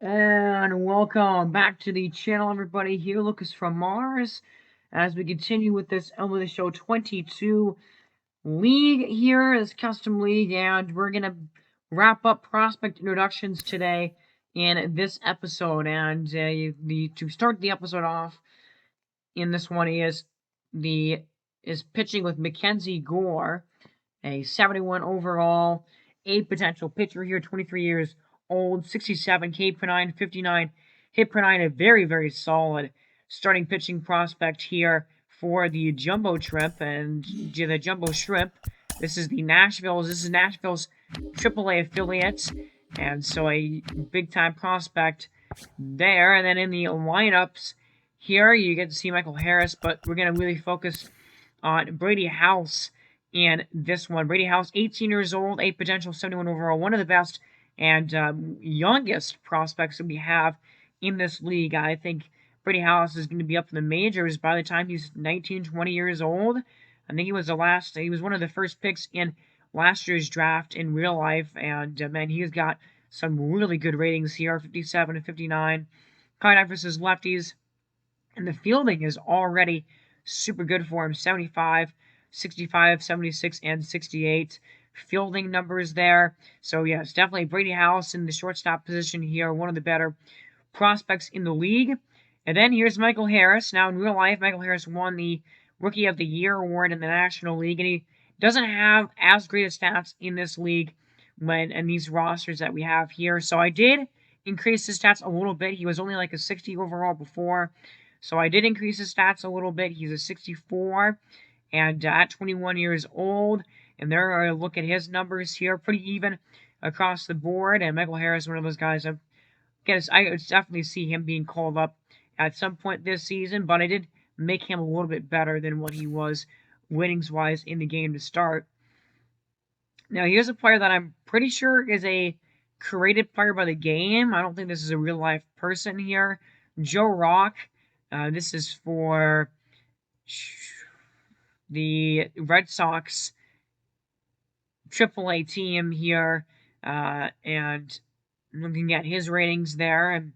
And welcome back to the channel, everybody. Here, Lucas from Mars, as we continue with this MLB Show 22 league here, this custom league, and we're gonna wrap up prospect introductions today in this episode. And to start the episode off in this one is pitching with Mackenzie Gore, a 71 overall, a potential pitcher here, 23 years old, 67 K per 9, 59 hit per 9, a very, very solid starting pitching prospect here for the Jumbo Shrimp. And the Jumbo Shrimp, this is Nashville's AAA affiliate, and so a big-time prospect there. And then in the lineups here, you get to see Michael Harris, but we're going to really focus on Brady House in this one. Brady House, 18 years old, a potential 71 overall, one of the best and youngest prospects that we have in this league. I think Brady House is going to be up in the majors by the time he's 19, 20 years old. I think he was one of the first picks in last year's draft in real life, and man, he's got some really good ratings here, 57 and 59. Kind versus lefties, and the fielding is already super good for him, 75, 65, 76, and 68 fielding numbers there. So yes, definitely Brady House in the shortstop position here, one of the better prospects in the league. And then here's Michael Harris. Now in real life, Michael Harris won the Rookie of the Year award in the National League, and he doesn't have as great of stats in this league in these rosters that we have here. So I did increase his stats a little bit. He was only like a 60 overall before, so I did increase his stats a little bit. He's a 64 and at 21 years old. And there are a look at his numbers here, pretty even across the board. And Michael Harris, one of those guys, I could definitely see him being called up at some point this season. But I did make him a little bit better than what he was winnings-wise in the game to start. Now, here's a player that I'm pretty sure is a created player by the game. I don't think this is a real-life person here. Joe Rock. This is for the Red Sox AAA team here, and looking at his ratings there, and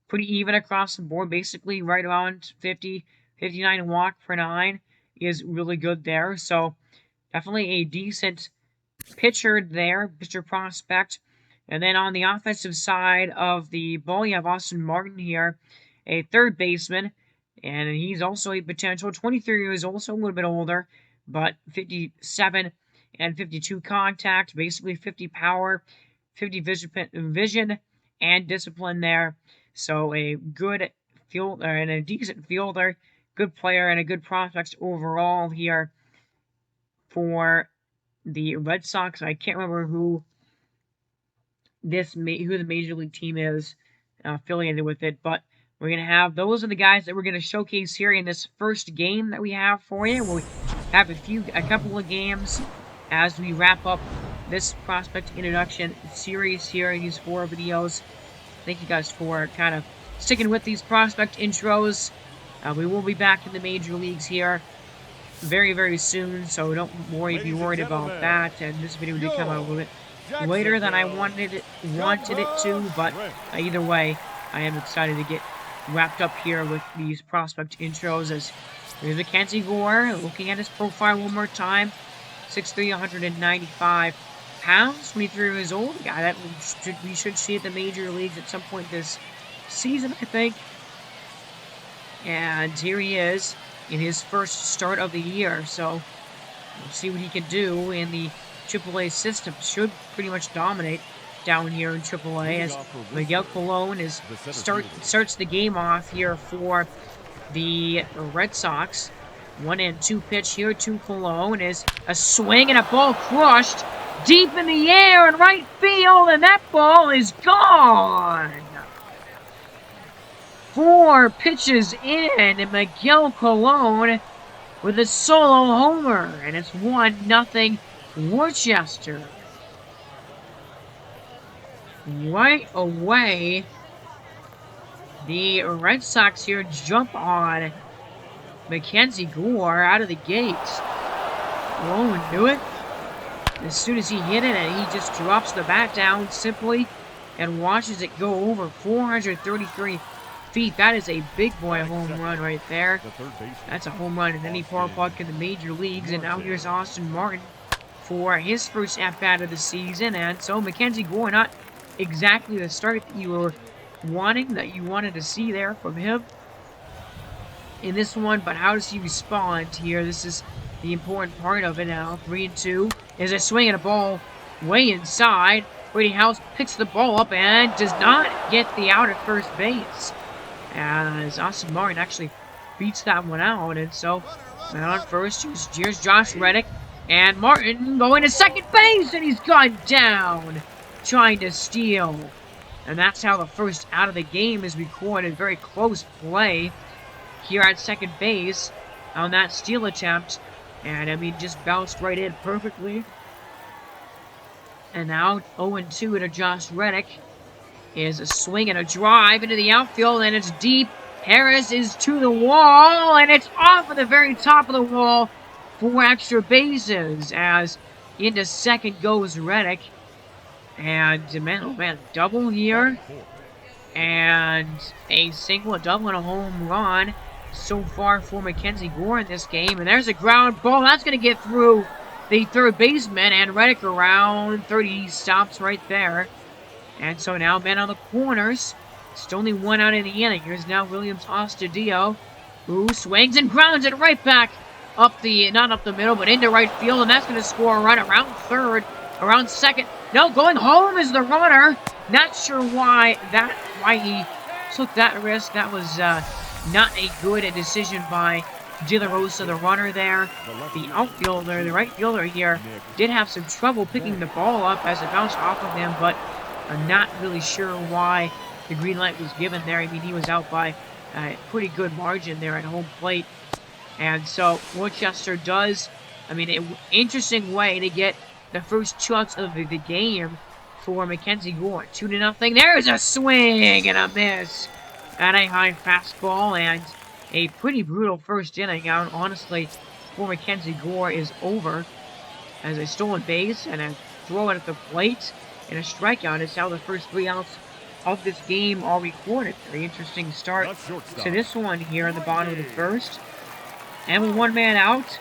pretty even across the board, basically right around 50, 59 walk per 9 is really good there. So definitely a decent pitcher prospect. And then on the offensive side of the ball, you have Austin Martin here, a third baseman, and he's also a potential 23 years old, so a little bit older, but 57 and 52 contact, basically 50 power, 50 vision and discipline there. So a good fielder and a decent fielder, good player, and a good prospect overall here for the Red Sox. I can't remember who the major league team is affiliated with it, but we're going to have, those are the guys that we're going to showcase here in this first game that we have for you. We'll have a couple of games as we wrap up this prospect introduction series here in these 4 videos. Thank you guys for kind of sticking with these prospect intros. We will be back in the major leagues here very, very soon, so don't be worried about that. And this video did come out a little bit later than I wanted it to, but either way, I am excited to get wrapped up here with these prospect intros. As there's Mackenzie Gore, looking at his profile one more time, 6'3", 195 pounds, 23 years old. A guy that we should see at the major leagues at some point this season, I think. And here he is in his first start of the year, so we'll see what he can do in the AAA system. Should pretty much dominate down here in AAA, as Miguel Colon starts the game off here for the Red Sox. 1-2 pitch here to Colon is a swing and a ball crushed deep in the air in right field, and that ball is gone. 4 pitches in, and Miguel Colon with a solo homer, and it's 1-0 Worcester. Right away, the Red Sox here jump on Mackenzie Gore out of the gates. Colon knew it as soon as he hit it, and he just drops the bat down simply and watches it go over 433 feet. That is a big boy home run right there. That's a home run in any ballpark in the major leagues. And now here's Austin Martin for his first at-bat of the season. And so Mackenzie Gore, not exactly the start that you were wanting, that you wanted to see there from him in this one, but how does he respond here? This is the important part of it now. 3-2 is a swing and a ball way inside. Brady House picks the ball up and does not get the out at first base, as Austin Martin actually beats that one out. And so on first, here's Josh Reddick, and Martin going to second base, and he's gone down trying to steal. And that's how the first out of the game is recorded. Very close play here at second base on that steal attempt. And I mean, just bounced right in perfectly. And now 0-2 to Josh Reddick is a swing and a drive into the outfield, and it's deep. Harris is to the wall, and it's off of the very top of the wall for extra bases, as into second goes Reddick. And man, oh man, double here, and a single, a double, and a home run so far for Mackenzie Gore in this game. And there's a ground ball that's going to get through the third baseman, and Reddick around 30 stops right there. And so now men on the corners. Still only one out in the inning. Here's now Williams Astudillo, who swings and grounds it right back up the, not up the middle, but into right field, and that's going to score a run around third, around second. No, going home is the runner. Not sure why he took that risk. That was not a good decision by De La Rosa, the runner there. The outfielder, the right fielder here, did have some trouble picking the ball up as it bounced off of him, but I'm not really sure why the green light was given there. I mean, he was out by a pretty good margin there at home plate. And so Worcester does, I mean, an interesting way to get the first chance of the game for Mackenzie Gore. 2-0. There's a swing and a miss at a high fastball, and a pretty brutal first inning. Honestly, for Mackenzie Gore is over as a stolen base and a throw at the plate and a strikeout is how the first 3 outs of this game are recorded. Very interesting start to this one here in the bottom of the first. And with one man out,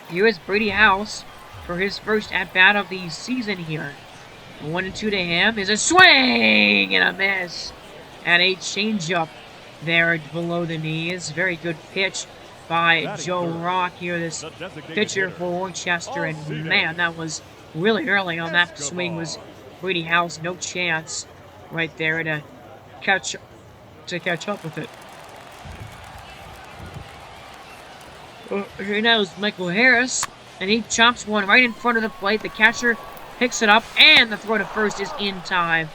here is Brady House for his first at-bat of the season here. 1-2 to him is a swing and a miss. And a changeup there below the knees. Very good pitch by Joe Rock here, this pitcher for Worcester. And man, that was really early on that swing. Was Brady House, no chance right there to catch up with it. Here now is Michael Harris, and he chops one right in front of the plate. The catcher picks it up, and the throw to first is in time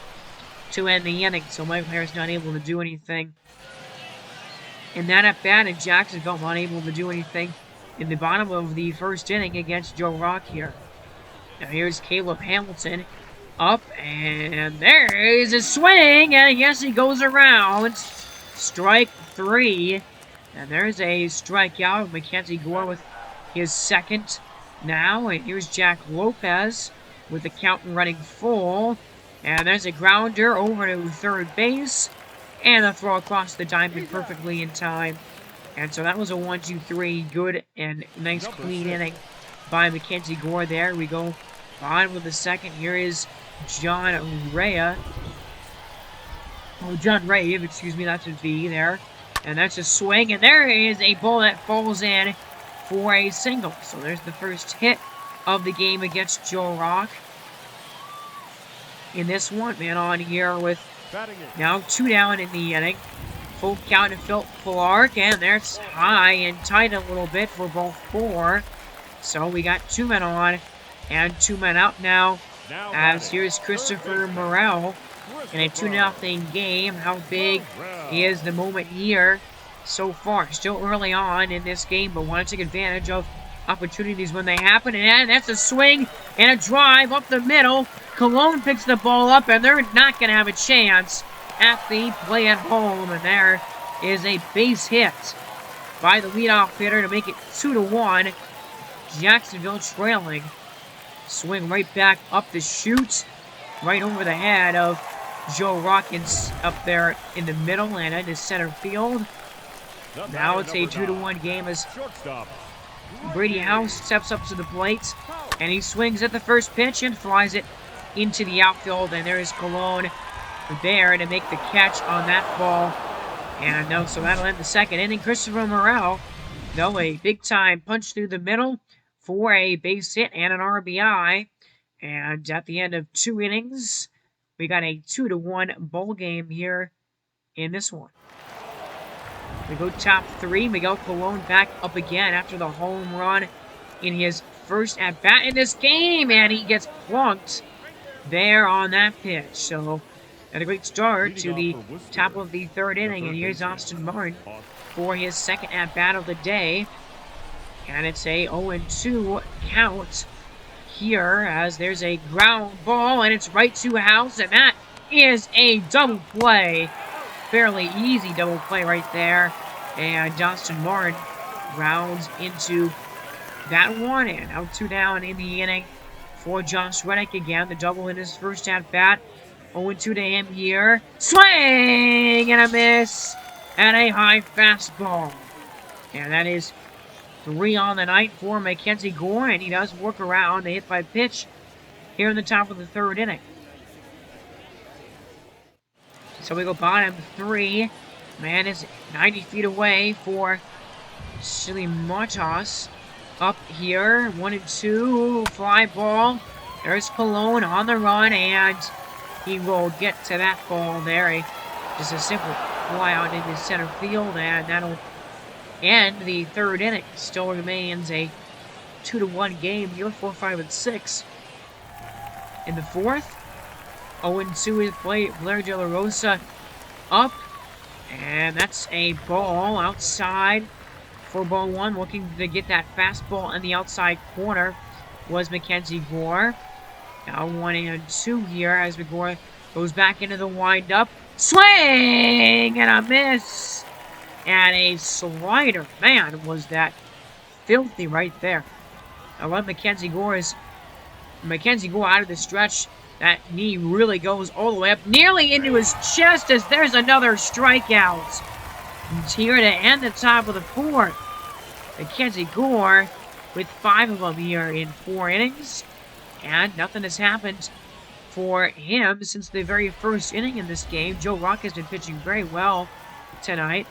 to end the inning. So Michael Harris not able to do anything in that at-bat, and Jacksonville not able to do anything in the bottom of the first inning against Joe Rock here. Now here's Caleb Hamilton up, and there is a swing, and yes, he goes around. Strike 3. And there's a strikeout. Mackenzie Gore with his second now. And here's Jack Lopez with the count running full. And there's a grounder over to third base. And a throw across the diamond perfectly in time. And so that was a 1-2-3. Good and nice clean inning by Mackenzie Gore there. We go on with the second. Here is John Ray. Oh, John Rave, excuse me, that's a V there. And that's a swing, and there is a ball that falls in for a single. So there's the first hit of the game against Joe Rock. In this one, man, on here with now 2 down in the inning. Full count to Phil Clark, and there's high and tight a little bit for both 4. So we got 2 men on and 2 men out now. As here's Christopher Morrell in a 2-0 game. How big is the moment here so far? Still early on in this game, but want to take advantage of opportunities when they happen. And that's a swing and a drive up the middle. Cologne picks the ball up, and they're not going to have a chance at the play at home. And there is a base hit by the leadoff hitter to make it 2-1. Jacksonville trailing. Swing right back up the chute, right over the head of Joe Rockins up there in the middle and into center field. Now it's a 2-1 game as Brady House steps up to the plate, and he swings at the first pitch and flies it into the outfield, and there is Colon there to make the catch on that ball. And no, so that'll end the second inning. Christopher Morel, though, a big-time punch through the middle for a base hit and an RBI. And at the end of 2 innings, we got a 2-1 ball game here in this one. We go top 3. Miguel Colon back up again after the home run in his first at-bat in this game. And he gets plunked there on that pitch. So, and a great start to the top of the 3rd inning. And here's Austin Martin for his second at-bat of the day. And it's a 0-2 count here as there's a ground ball. And it's right to House. And that is a double play. Fairly easy double play right there. And Austin Martin rounds into that one. And out 2 down in the inning for Josh Reddick again. The double in his first at-bat. 0-2 to him here. Swing and a miss. And a high fastball. And that is 3 on the night for Mackenzie Gore. And he does work around the hit by pitch here in the top of the 3rd inning. So we go bottom 3. Man is 90 feet away for Silly Matos. Up here, 1-2, fly ball. There's Colon on the run, and he will get to that ball there. Just a simple fly out into center field, and that'll end the 3rd inning. Still remains a 2-1 game here, 4, 5, and 6. In the 4th, 0-2 is Blair De La Rosa up. And that's a ball outside for ball 1. Looking to get that fastball in the outside corner was Mackenzie Gore. Now 1-2 here as Gore goes back into the windup. Swing and a miss. And a slider. Man, was that filthy right there. I love Mackenzie Gore out of the stretch. That knee really goes all the way up, nearly into his chest as there's another strikeout. It's here to end the top of the 4th. Mackenzie Gore with 5 of them here in 4 innings. And nothing has happened for him since the very first inning in this game. Joe Rock has been pitching very well tonight.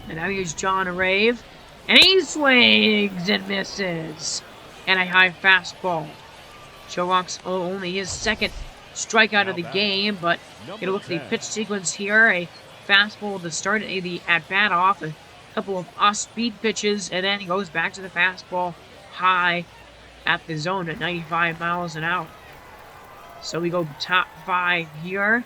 And now here's John Rave. And he swings and misses. And a high fastball. Joe Rock's only his 2nd strikeout of the game, but you look at the pitch sequence here. A fastball to start the at-bat off, a couple of off-speed pitches, and then he goes back to the fastball high at the zone at 95 miles an hour. So we go top 5 here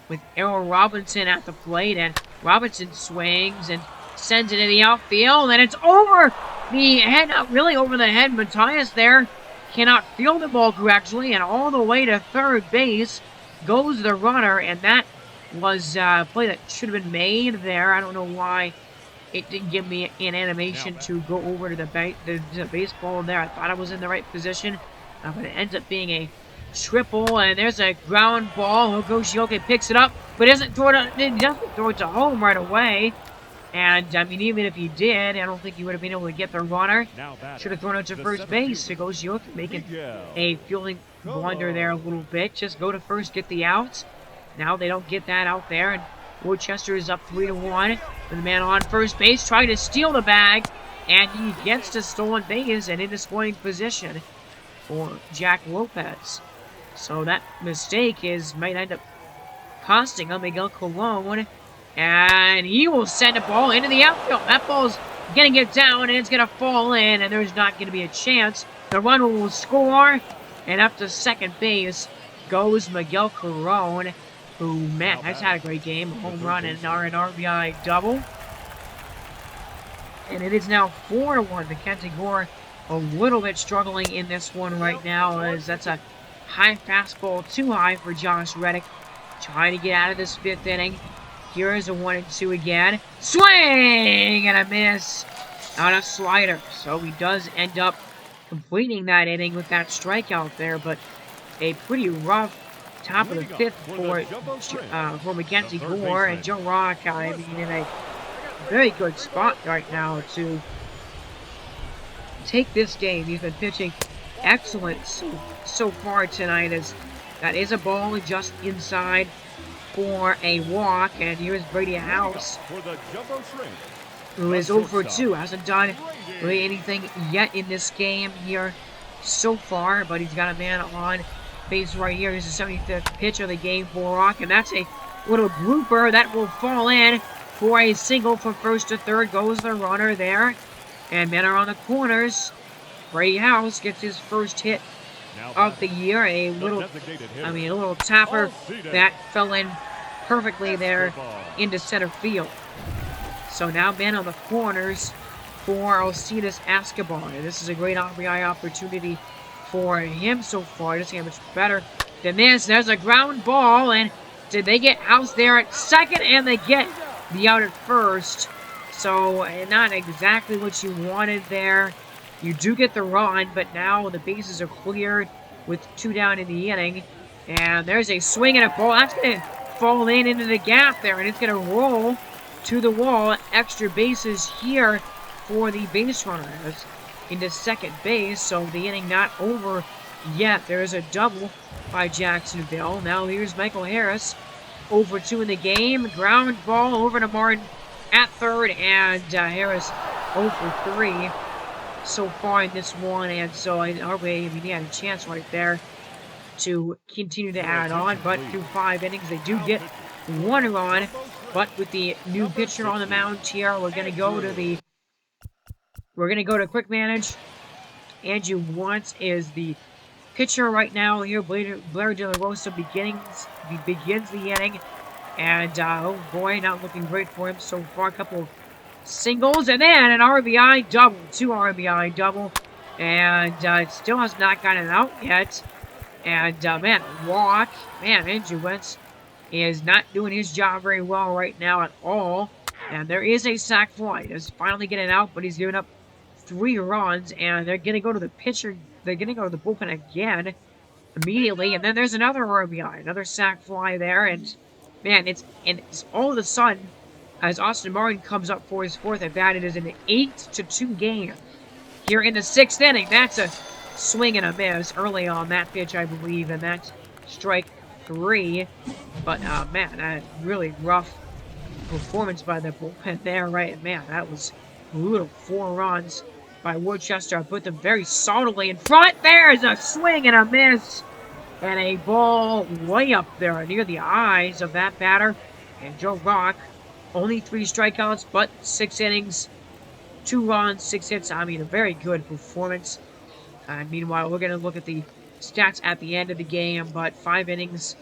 with Errol Robinson at the plate, and Robinson swings and sends it in the outfield, and it's over the head, not really over the head. Matthias there cannot field the ball correctly, and all the way to 3rd base goes the runner, and that was a play that should have been made there. I don't know why it didn't give me an animation to go over to the baseball there. I thought I was in the right position, but it ends up being a triple, and there's a ground ball. Ogoshioka picks it up, but doesn't throw it to home right away. And, I mean, even if he did, I don't think he would have been able to get the runner. Should have thrown it to first base. It goes Yoke making a fielding blunder there a little bit. Just go to first, get the outs. Now they don't get that out there. And Worcester is up 3-1. With the man on first base trying to steal the bag. And he gets to stolen base and into scoring position for Jack Lopez. So that mistake might end up costing him Miguel Colon. And he will send a ball into the outfield. That ball's going to get down, and it's going to fall in, and there's not going to be a chance. The runner will score, and up to 2nd base goes Miguel Colon, who, man, has had a great game. A home run and an RBI double. And it is now 4-1. Mackenzie Gore a little bit struggling in this one right now, as that's a high fastball, too high for Josh Reddick. Trying to get out of this 5th inning. Here is a 1-2 again. Swing and a miss on a slider. So he does end up completing that inning with that strikeout there, but a pretty rough top of the fifth for Mackenzie Gore, and Joe Rock, I mean, in a very good spot right now to take this game. He's been pitching excellent so far tonight, as that is a ball just inside for a walk, and here's Brady House, who is 0 for 2, hasn't done really anything yet in this game here so far, but he's got a man on base right here. Here's the 75th pitch of the game for Rock, and that's a little blooper that will fall in for a single from first to third. Goes the runner there, and men are on the corners. Brady House gets his first hit of the year, a little tapper that fell in perfectly there into center field. So now men on the corners for Alcides Escobar. This is a great RBI opportunity for him so far. Doesn't get much better than this. There's a ground ball, and did they get House there at second? And they get the out at first. So not exactly what you wanted there. You do get the run, but now the bases are cleared with 2 down in the inning. And there's a swing and a ball. That's going to fall in into the gap there, and it's going to roll to the wall. Extra bases here for the base runner into second base, so the inning not over yet. There's a double by Jacksonville. Now here's Michael Harris, 0 for 2 in the game. Ground ball over to Martin at third, and Harris 0 for 3 so far in this one, and so in our way, I mean, he had a chance right there to continue to add on, but through 5 innings, they do get 1 run. But with the new pitcher on the mound here, we're gonna go to quick manage. Andrew Wantz is the pitcher right now here. Blair De La Rosa begins the inning, and oh boy, not looking great for him so far. A couple of singles, and then an RBI double, 2 RBI double, and it still has not gotten out yet. And Andrew Wentz is not doing his job very well right now at all. And there is a sac fly. He's finally getting out, but he's giving up 3 runs, and they're going to go to the pitcher. They're going to go to the bullpen again immediately, and then there's another RBI, another sac fly there, and man, it's all of a sudden, as Austin Martin comes up for his 4th at bat, it is an 8-2 game here in the 6th inning. That's a swing and a miss early on that pitch, I believe, and that's strike 3. But man, a really rough performance by the bullpen there, right? Man, that was brutal. 4 runs by Worcester. I put them very solidly in front. There's a swing and a miss, and a ball way up there near the eyes of that batter. And Joe Rock, only 3 strikeouts, but 6 innings, 2 runs, 6 hits. I mean, a very good performance. And meanwhile, we're going to look at the stats at the end of the game, but 5 innings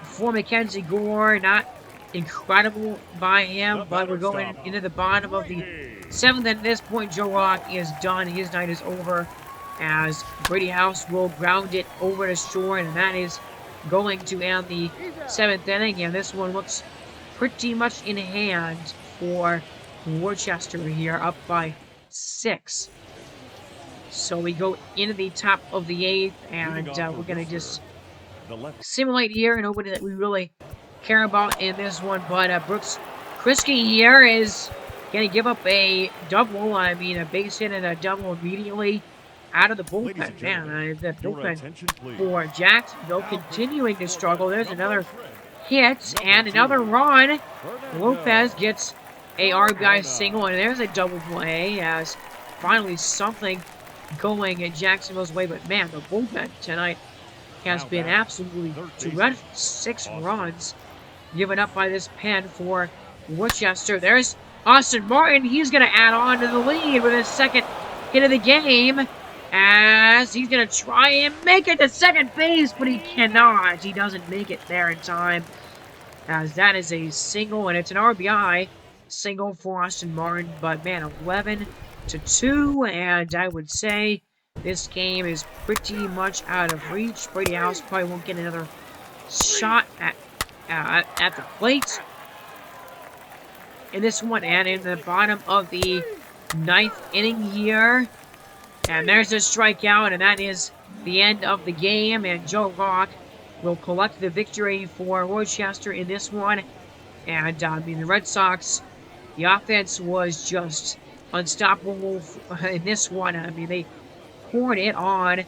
for Mackenzie Gore. Not incredible by him, but we're going into the bottom of the 7th, and at this point, Joe Rock is done. His night is over, as Brady House will ground it over to shore, and that is going to end the 7th inning, and this one looks pretty much in hand for Worcester here, up by 6. So we go into the top of the 8th, and we're going to just simulate here, and nobody that we really care about in this one, but Brooks Kriske here is going to give up a double. I mean, a base hit and a double immediately out of the bullpen. Man, the bullpen for Jacksonville continuing to struggle. There's another hit and another run. Lopez gets a RBI single, and there's a double play as finally something going in Jacksonville's way. But man, the bullpen tonight has been absolutely dreadful. 6 runs given up by this pen for Worcester. There's Austin Martin. He's going to add on to the lead with his 2nd hit of the game, as he's going to try and make it to second base, but he cannot. He doesn't make it there in time, as that is a single, and it's an RBI single for Austin Martin. But man, 11-2, and I would say this game is pretty much out of reach. Brady House probably won't get another shot at the plate in this one, and in the bottom of the 9th inning here. And there's a strikeout, and that is the end of the game. And Joe Rock will collect the victory for Rochester in this one. And I mean, the Red Sox, the offense was just unstoppable in this one. I mean, they poured it on.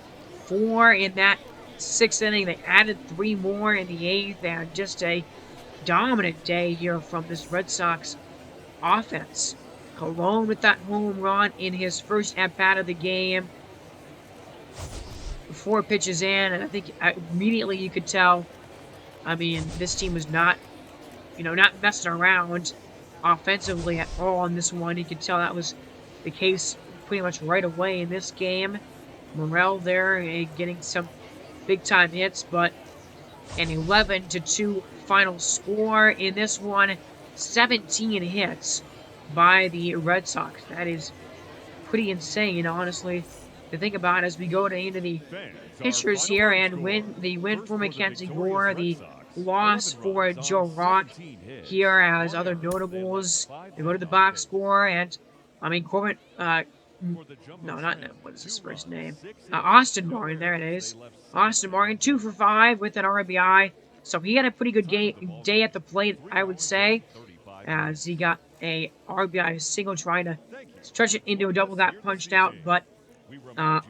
4 in that 6th inning. They added 3 more in the 8th, and just a dominant day here from this Red Sox offense. Colon with that home run in his first at-bat of the game. 4 pitches in, and I think immediately you could tell, I mean, this team was not messing around offensively at all in this one. You could tell that was the case pretty much right away in this game. Morel there getting some big-time hits, but an 11-2 final score in this one. 17 hits by the Red Sox. That is pretty insane, honestly, to think about as we go into the pitchers here and the win for Mackenzie Gore, the loss for Joe Rock here as other notables. They go to the box score, and I mean Corbin, no, not what is his first name? Austin Martin, there it is. Austin Martin, 2 for 5 with an RBI. So he had a pretty good day at the plate, I would say, as he got a RBI single trying to stretch it into a double, got punched out, but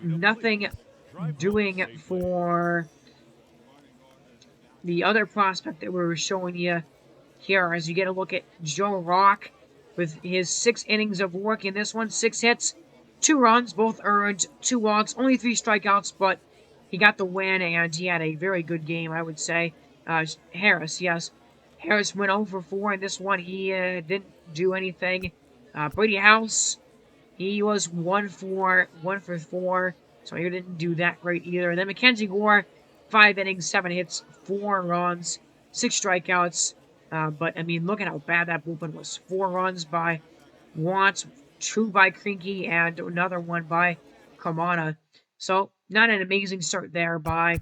nothing doing for the other prospect that we were showing you here as you get a look at Joe Rock with his 6 innings of work in this one. 6 hits, 2 runs, both earned, 2 walks, only 3 strikeouts, but he got the win, and he had a very good game, I would say. Harris, yes. Harris went 0 for 4 in this one. He didn't do anything. Brady House, he was 1 for 4, so he didn't do that great either. And then Mackenzie Gore, 5 innings, 7 hits, 4 runs, 6 strikeouts. But, I mean, look at how bad that bullpen was. 4 runs by Watts, 2 by Krinke, and another one by Kamana. So, not an amazing start there by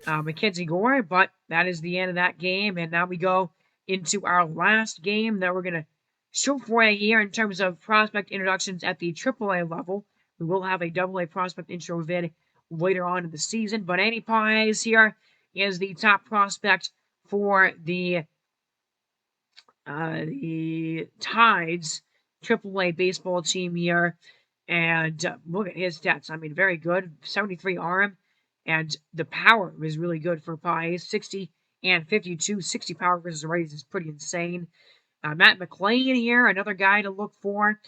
Mackenzie Gore, but that is the end of that game. And now we go into our last game that we're going to show for you here in terms of prospect introductions at the AAA level. We will have a AA prospect intro vid later on in the season, but Andy Pies here is the top prospect for the Tides AAA baseball team here. And look at his stats. I mean, very good. 73 arm. And the power was really good for Pies. 60 and 52. 60 power versus righties is pretty insane. Matt McLean here, another guy to look for.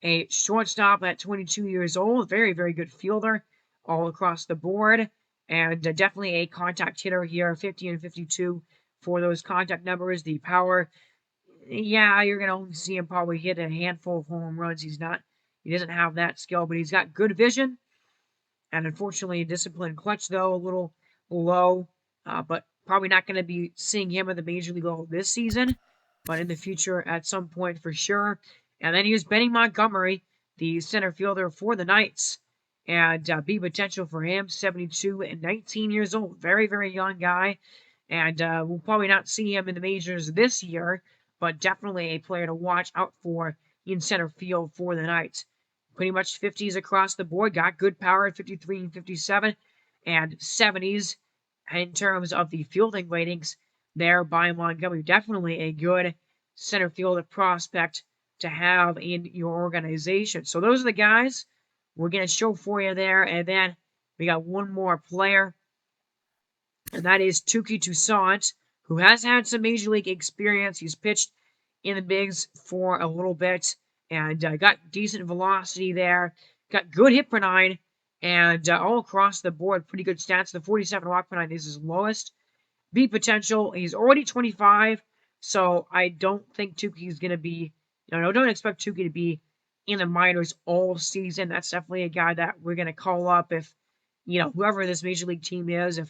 A shortstop at 22 years old. Very, very good fielder all across the board. And definitely a contact hitter here. 50 and 52 for those contact numbers. The power, yeah, you're going to only see him probably hit a handful of home runs. He doesn't have that skill, but he's got good vision. And unfortunately, a disciplined clutch, though, a little low. But probably not going to be seeing him at the major league level this season, but in the future at some point for sure. And then here's Benny Montgomery, the center fielder for the Knights. And big potential for him, 72 and 19 years old. Very, very young guy. And we'll probably not see him in the majors this year, but definitely a player to watch out for in center field for the Knights. Pretty much 50s across the board. Got good power at 53 and 57 and 70s in terms of the fielding ratings there by Montgomery. Definitely a good center fielder prospect to have in your organization. So those are the guys we're going to show for you there. And then we got one more player, and that is Touki Toussaint, who has had some major league experience. He's pitched in the bigs for a little bit and got decent velocity there. Got good hit per 9 and all across the board, pretty good stats. The 47 walk per 9 is his lowest. Beat potential, he's already 25, so I don't think Touki is going to be, don't expect Touki to be in the minors all season. That's definitely a guy that we're going to call up if, whoever this major league team is,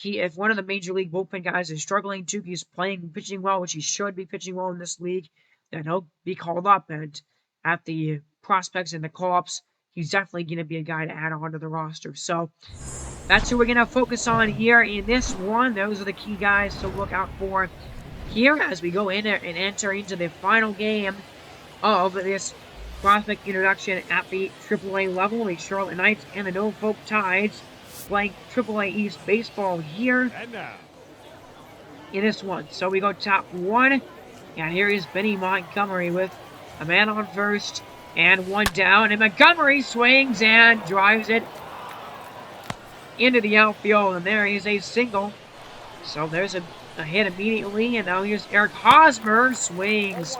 if one of the major league bullpen guys is struggling, Touki's pitching well, which he should be pitching well in this league, then he'll be called up. And at the prospects and the call-ups, he's definitely going to be a guy to add on to the roster. So that's who we're going to focus on here in this one. Those are the key guys to look out for here as we go in and enter into the final game of this prospect introduction at the AAA level. The Charlotte Knights and the Norfolk Tides playing AAA East baseball here in this one. So we go top 1, and here is Benny Montgomery with a man on first and 1 down, and Montgomery swings and drives it into the outfield, and there is a single. So there's a hit immediately, and now here's Eric Hosmer, swings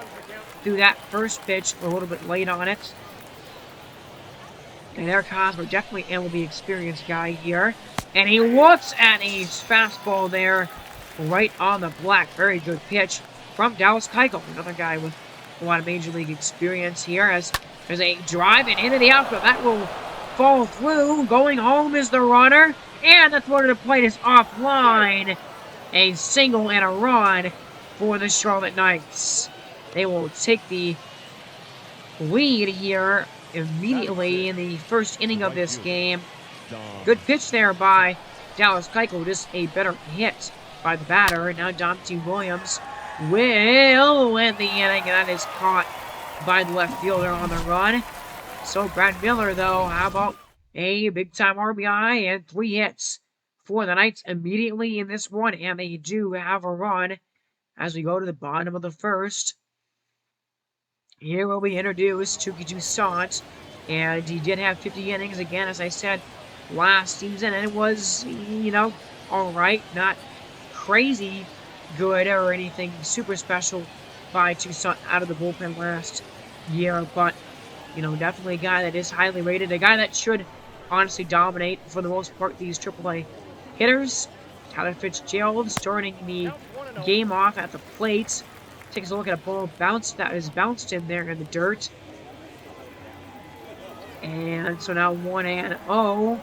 through that first pitch a little bit late on it. And Eric Hosmer, definitely MLB experienced guy here. And he looks at a fastball there right on the black. Very good pitch from Dallas Keuchel, another guy with a lot of Major League experience here. As there's a drive and into the outfield. That will fall through. Going home is the runner. And the throw to the plate is offline. A single and a run for the Charlotte Knights. They will take the lead here immediately in the first inning of this game. Good pitch there by Dallas Keuchel, just a better hit by the batter. And now Dante Williams will end the inning, and that is caught by the left fielder on the run. So Brad Miller, though, how about a big-time RBI and 3 hits for the Knights immediately in this one, and they do have a run as we go to the bottom of the first. Here will be introduced Touki Toussaint, and he did have 50 innings again, as I said, last season, and it was, you know, alright, not crazy good or anything super special by Toussaint out of the bullpen last year, but, you know, definitely a guy that is highly rated, a guy that should honestly dominate, for the most part, these AAA hitters. Tyler Fitzgerald starting the game off at the plate. Takes a look at a ball that is bounced in there in the dirt. And so now 1-0.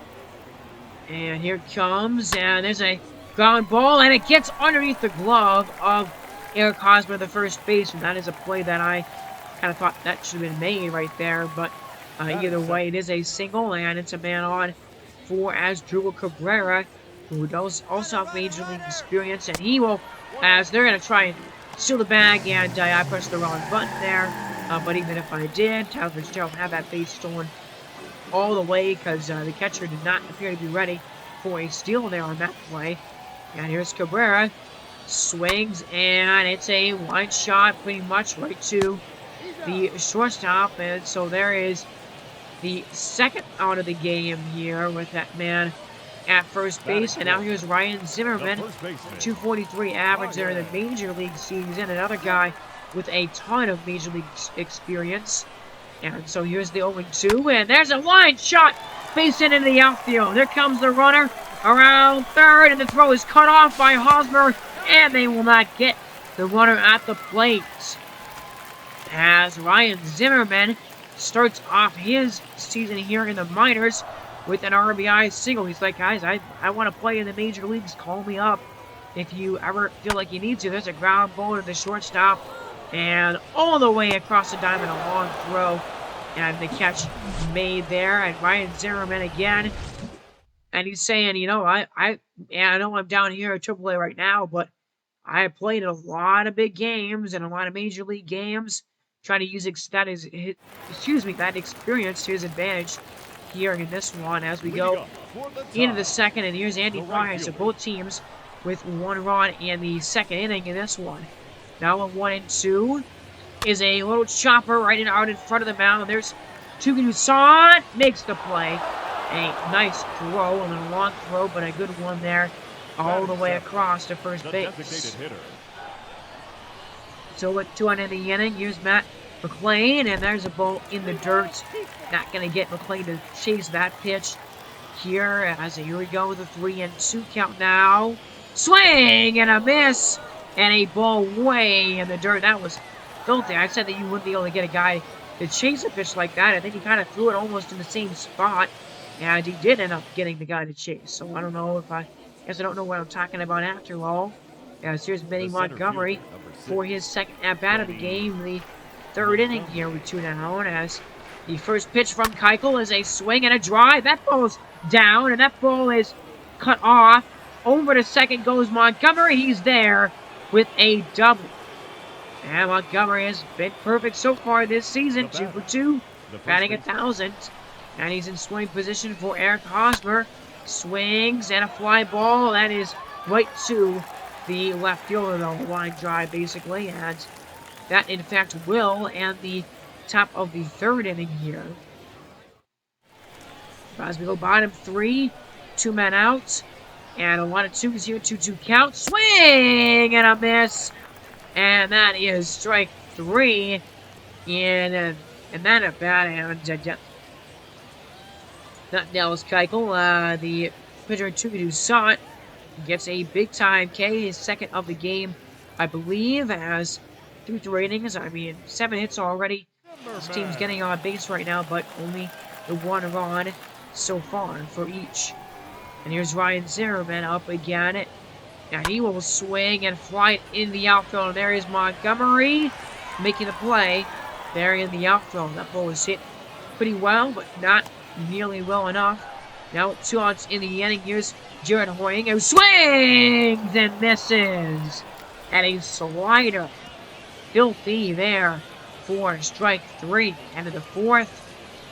And here it comes, and there's a ground ball, and it gets underneath the glove of Eric Hosmer, the first baseman. That is a play that I kind of thought that should have been made right there, but either way, it is a single, and it's a man on for Asdrubal Cabrera, who does also have Major League experience, and he will, as they're going to try and steal the bag, and I pressed the wrong button there, but even if I did, Tyler Fitzgerald had that base stolen all the way, because the catcher did not appear to be ready for a steal there on that play. And here's Cabrera, swings, and it's a line shot pretty much right to the shortstop, and so there is the second out of the game here with that man at first base. And now here's Ryan Zimmerman, 243 average there in the Major League season, another guy with a ton of Major League experience. And so here's the 0-2, and there's a line shot, base hit into the outfield. There comes the runner around third, and the throw is cut off by Hosmer, and they will not get the runner at the plate. As Ryan Zimmerman starts off his season here in the minors with an RBI single. He's like, guys, I want to play in the major leagues. Call me up if you ever feel like you need to. There's a ground ball to the shortstop, and all the way across the diamond, a long throw, and the catch made there. And Ryan Zimmerman again, and he's saying, you know, I know I'm down here at AAA right now, but I have played a lot of big games and a lot of major league games, trying to use that experience to his advantage here in this one as we go into the second. And here's Andy Price of both teams with 1 run in the second inning in this one. Now a 1-2 is a little chopper right out in front of the mound. There's Touki Toussaint, makes the play. A nice throw, and a long throw, but a good one there all the way across to first base. So with 2 in the inning, here's Matt McLean, and there's a ball in the dirt. Not going to get McLean to chase that pitch here. Here we go with a 3-2 count now. Swing and a miss, and a ball way in the dirt. That was filthy. I said that you wouldn't be able to get a guy to chase a pitch like that. I think he kind of threw it almost in the same spot, and he did end up getting the guy to chase. So I don't know if I guess I don't know what I'm talking about after all. Here's Benny Montgomery for his second at-bat of the game, the third inning here with 2 down, as the first pitch from Keuchel is a swing and a drive. That ball's down, and that ball is cut off. Over to second goes Montgomery. He's there with a double. And Montgomery has been perfect so far this season, 2 for 2, batting 1,000. And he's in scoring position for Eric Hosmer. Swings and a fly ball. That is right to the left fielder, though. Line drive, basically. And that, in fact, will end the top of the third inning here. As we go bottom 3, 2 men out. And a lot of 2s here, 2-2 count. Swing and a miss. And that is strike 3. And that at bat. And not Dallas Keuchel, the pitcher who saw it, gets a big-time K, his second of the game, I believe, as through 3 innings. I mean, 7 hits already. This team's getting on base right now, but only the 1 run so far for each. And here's Ryan Zimmerman up again. And he will swing and fly it in the outfield. And there is Montgomery making the play there in the outfield. That ball was hit pretty well, but not nearly well enough. Now 2 outs in the inning. Here's Jared Hoying, who swings and misses. And a slider. Filthy there for strike 3. End of the 4th.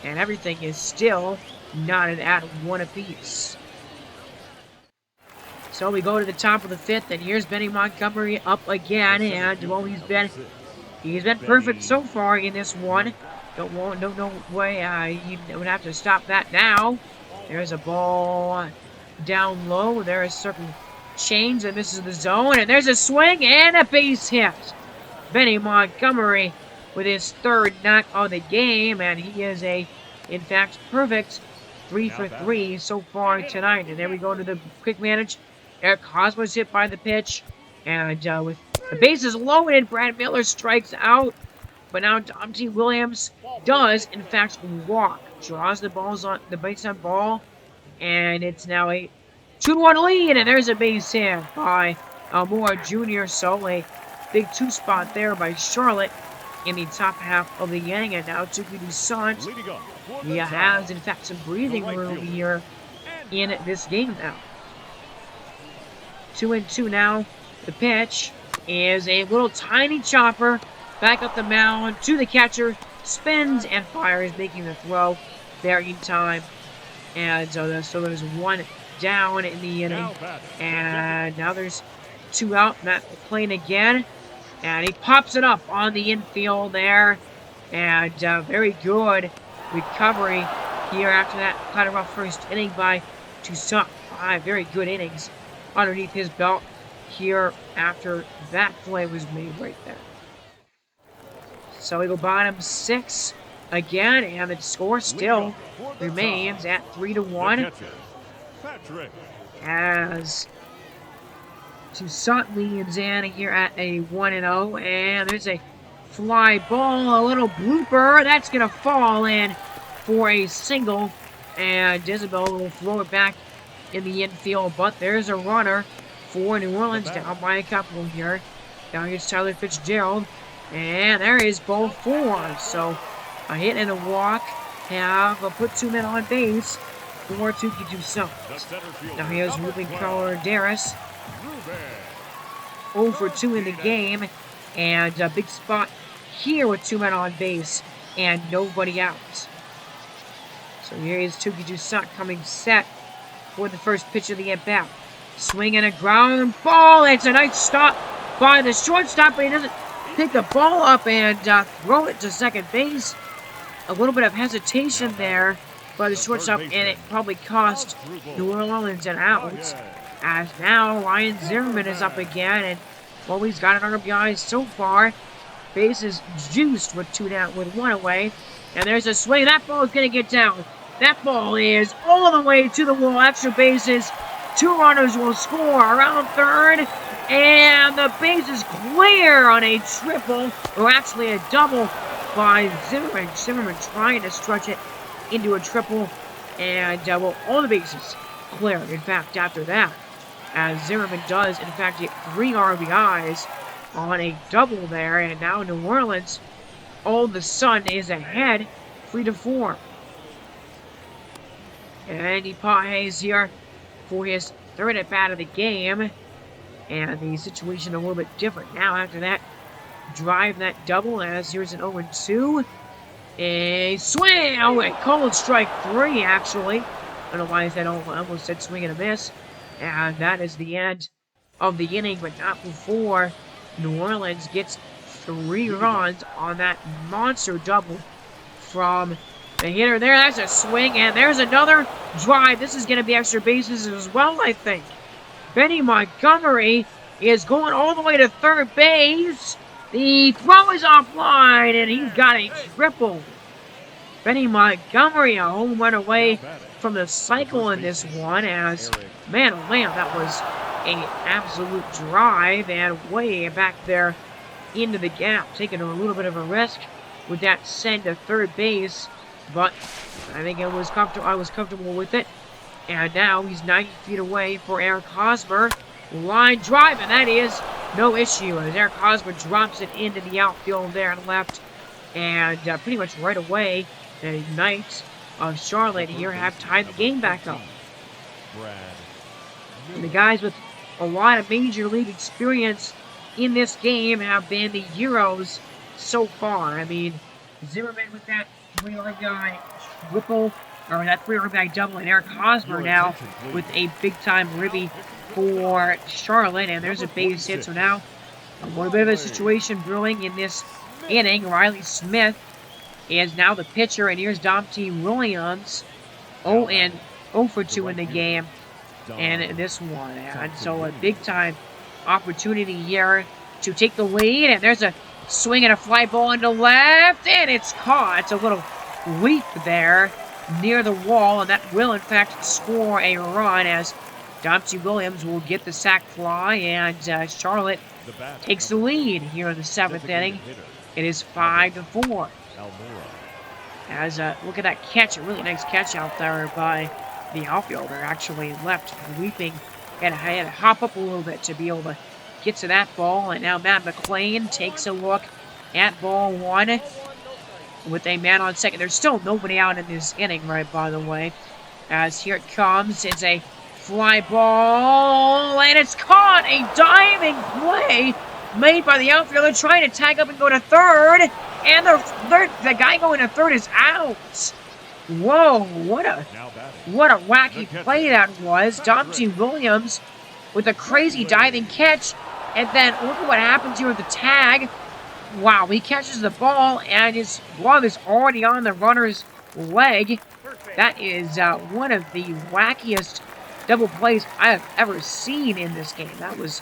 And everything is still knotted at 1 apiece. So we go to the top of the 5th, and here's Benny Montgomery up again. And well, he's been perfect so far in this one. No way he would have to stop that now. There's a ball down low. There is certain change that misses the zone. And there's a swing and a base hit. Benny Montgomery with his 3rd knock of the game. And he is in fact, perfect 3 for 3 so far tonight. And there we go to the quick manage. Eric Hosmer's hit by the pitch. And with the bases loaded, Brad Miller strikes out. But now Dante Williams does, in fact, walk. Draws the base on ball. And it's now a 2-1 lead. And there's a base hit by Moore Jr. So a big 2-spot there by Charlotte in the top half of the inning. And now Touki Toussaint, he has, in fact, some breathing room here in this game now. 2-2 now. The pitch is a little tiny chopper. Back up the mound to the catcher. Spins and fires, making the throw there in time. And so there's 1 down in the inning. And now there's 2 out. Matt McClain again. And he pops it up on the infield there. And very good recovery here after that kind of rough first inning by Toussaint. 5 very good innings underneath his belt here after that play was made right there. So we go bottom 6 again, and the score still remains at 3-1 as Toussaint leads in here at a 1-0, and there's a fly ball, a little blooper that's gonna fall in for a single, and Isabel will throw it back in the infield, but there's a runner for New Orleans down by a couple here. Now here's Tyler Fitzgerald. And there is ball 4. So a hit and a walk have put 2 men on base for Touki Toussaint. Now here's Ruben Coladeras. 0 for 2 in the game. And a big spot here with 2 men on base and nobody out. So here is Touki Toussaint coming set for the first pitch of the at-bat. Swing and a ground ball. It's a nice stop by the shortstop, but he doesn't pick the ball up and throw it to second base. A little bit of hesitation there by the shortstop, and it probably cost New Orleans an out. As now Ryan Zimmerman is up again, and well, he's got an RBI so far. Base is juiced with 2 down, with 1 away, and there's a swing. That ball is going to get down. That ball is all the way to the wall. Extra bases. 2 runners will score around third. And the base is clear on a triple, or actually a double by Zimmerman. Zimmerman trying to stretch it into a triple. And, well, all the bases clear, in fact, after that. As Zimmerman does, in fact, get 3 RBIs on a double there. And now New Orleans, all of a sudden, is ahead 3-4. And Andy Pages here for his 3rd at-bat of the game. And the situation a little bit different now after that drive, that double, as here's an 0-2. A swing! Oh, a cold strike 3, actually. I don't know why I said I almost said swing and a miss. And that is the end of the inning, but not before New Orleans gets 3 runs on that monster double from the hitter there. That's a swing, and there's another drive. This is going to be extra bases as well, I think. Benny Montgomery is going all the way to third base. The throw is offline, and he's got a triple. Benny Montgomery, a home run away from the cycle in this one, as, man, oh man, that was an absolute drive and way back there into the gap, taking a little bit of a risk with that send to third base, but I think I was comfortable with it. And now he's 90 feet away for Eric Hosmer. Line drive, and that is no issue as Eric Hosmer drops it into the outfield there and left. And pretty much right away, the Knights of Charlotte here have tied the game back up. And the guys with a lot of major league experience in this game have been the heroes so far. I mean, Zimmerman with that 3-RBI triple, or that 3-RBI double, and Eric Hosmer now with a big-time ribby for Charlotte, and there's a base hit. So now a little bit of a situation brewing in this inning. Riley Smith is now the pitcher, and here's Domty Williams, 0 for 2 in the game, and this one, and so a big-time opportunity here to take the lead, and there's a swing and a fly ball into left, and it's caught. It's a little leap there near the wall, and that will in fact score a run as Domty Williams will get the sac fly, and Charlotte takes the lead here in the 7th inning. It is 5-4. As look at that catch, a really nice catch out there by the outfielder, actually left leaping, and had to hop up a little bit to be able to get to that ball. And now Matt McLean takes a look at ball 1 with a man on second. There's still nobody out in this inning, right, by the way, as here it comes. It's a fly ball, and it's caught. A diving play made by the outfielder trying to tag up and go to third, and the guy going to third is out. Whoa, what a wacky play that was. Domty Williams with a crazy diving catch, and then look at what happens here with the tag. Wow, he catches the ball, and his glove is already on the runner's leg. That is one of the wackiest double plays I have ever seen in this game. That was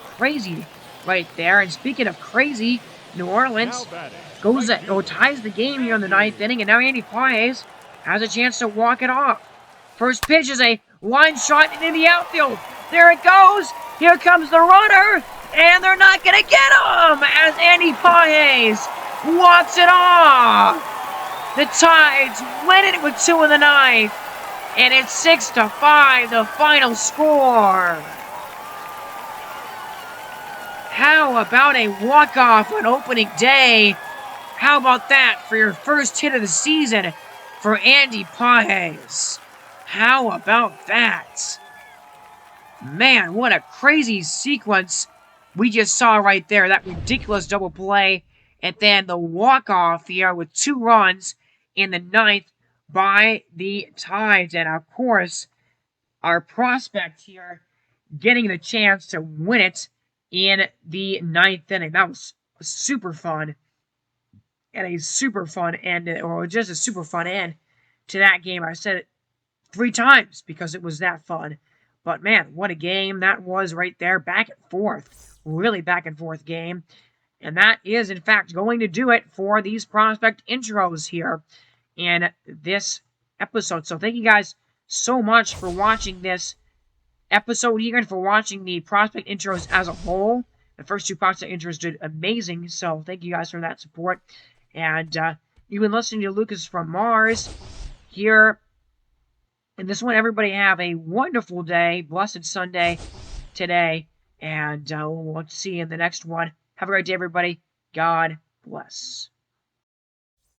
crazy right there. And speaking of crazy, New Orleans ties the game here in the 9th inning, and now Andy Paez has a chance to walk it off. First pitch is a line shot into the outfield. There it goes. Here comes the runner, and they're not going to get him as Andy Paez walks it off. The Tides win it with 2 in the 9th, and it's 6-5, the final score. How about a walk-off on opening day? How about that for your first hit of the season for Andy Paez? How about that? Man, what a crazy sequence we just saw right there. That ridiculous double play, and then the walk-off here with 2 runs in the 9th by the Tides. And of course, our prospect here getting the chance to win it in the 9th inning. That was super fun. And a super fun end, or just a super fun end to that game. I said it 3 times because it was that fun. But man, what a game that was right there. Back and forth. Really back and forth game. And that is, in fact, going to do it for these prospect intros here in this episode. So thank you guys so much for watching this episode here and for watching the prospect intros as a whole. The first 2 prospect intros did amazing, so thank you guys for that support. And you've been listening to Lucas from Mars here. And this one, everybody have a wonderful day, blessed Sunday today, and we'll see you in the next one. Have a great day, everybody. God bless.